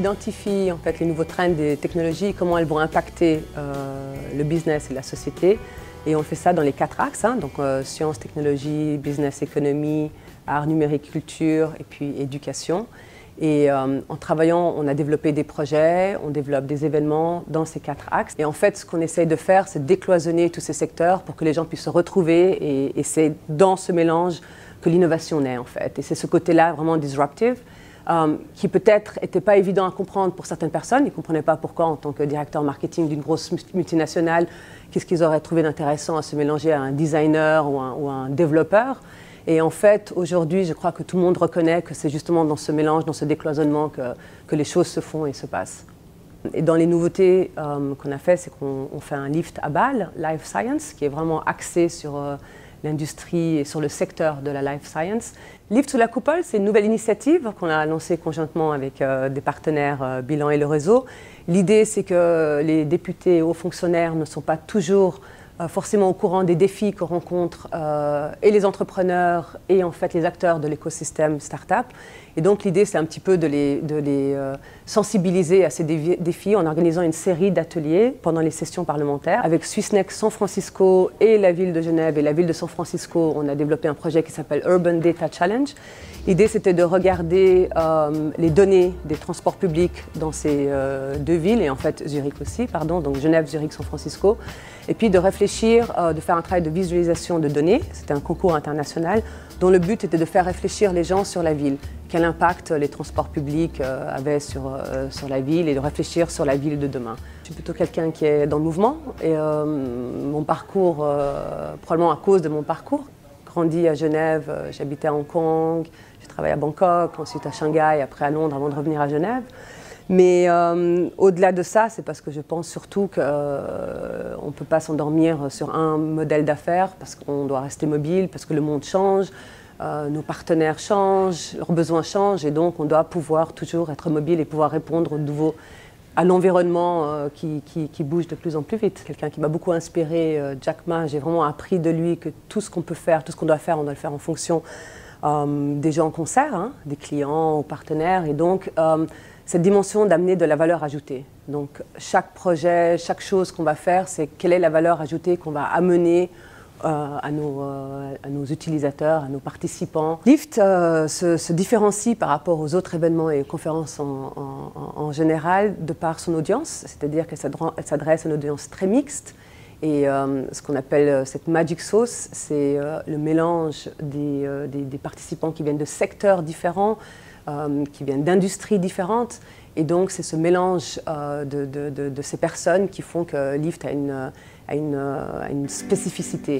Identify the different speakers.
Speaker 1: identifie en fait les nouveaux trends des technologies, comment elles vont impacter le business et la société. Et on fait ça dans les 4 axes, donc sciences, technologie, business, économie, art numérique, culture et puis éducation. Et en travaillant, on a développé des projets, on développe des événements dans ces 4 axes. Et en fait, ce qu'on essaye de faire, c'est décloisonner tous ces secteurs pour que les gens puissent se retrouver. Et c'est dans ce mélange que l'innovation naît, en fait. Et c'est ce côté-là vraiment disruptive, qui peut-être n'était pas évident à comprendre pour certaines personnes. Ils ne comprenaient pas pourquoi, en tant que directeur marketing d'une grosse multinationale, qu'est-ce qu'ils auraient trouvé d'intéressant à se mélanger à un designer ou un développeur. Et en fait, aujourd'hui, je crois que tout le monde reconnaît que c'est justement dans ce mélange, dans ce décloisonnement que les choses se font et se passent. Et dans les nouveautés qu'on a fait, c'est qu'on fait un lift à Bâle, Life Science, qui est vraiment axé sur l'industrie et sur le secteur de la Life Science. Lift sous la coupole, c'est une nouvelle initiative qu'on a lancée conjointement avec des partenaires Bilan et le réseau. L'idée, c'est que les députés et hauts fonctionnaires ne sont pas toujours forcément au courant des défis que rencontrent et les entrepreneurs et en fait les acteurs de l'écosystème start-up. Et donc l'idée, c'est un petit peu de les sensibiliser à ces défis en organisant une série d'ateliers pendant les sessions parlementaires. Avec Swissnex San Francisco et la ville de Genève et la ville de San Francisco, on a développé un projet qui s'appelle Urban Data Challenge. L'idée, c'était de regarder les données des transports publics dans ces 2 villes, et en fait Zurich aussi, pardon, donc Genève, Zurich, San Francisco, et puis de réfléchir, de faire un travail de visualisation de données. C'était un concours international dont le but était de faire réfléchir les gens sur la ville. Quel impact les transports publics avaient sur la ville et de réfléchir sur la ville de demain. Je suis plutôt quelqu'un qui est dans le mouvement et mon parcours, probablement à cause de mon parcours, grandi à Genève, j'habitais à Hong Kong, j'ai travaillé à Bangkok, ensuite à Shanghai, après à Londres avant de revenir à Genève. Mais au-delà de ça, c'est parce que je pense surtout qu'on ne peut pas s'endormir sur un modèle d'affaires parce qu'on doit rester mobile, parce que le monde change, nos partenaires changent, leurs besoins changent et donc on doit pouvoir toujours être mobile et pouvoir répondre à l'environnement qui bouge de plus en plus vite. Quelqu'un qui m'a beaucoup inspiré, Jack Ma, j'ai vraiment appris de lui que tout ce qu'on peut faire, tout ce qu'on doit faire, on doit le faire en fonction des gens qu'on sert, des clients, aux partenaires. Et donc, cette dimension d'amener de la valeur ajoutée. Donc, chaque projet, chaque chose qu'on va faire, c'est quelle est la valeur ajoutée qu'on va amener à nos utilisateurs, à nos participants. Lift se différencie par rapport aux autres événements et conférences en général de par son audience, c'est-à-dire qu'elle s'adresse à une audience très mixte. Et ce qu'on appelle cette magic sauce, c'est le mélange des participants qui viennent de secteurs différents, qui viennent d'industries différentes. Et donc c'est ce mélange de ces personnes qui font que Lift a une spécificité.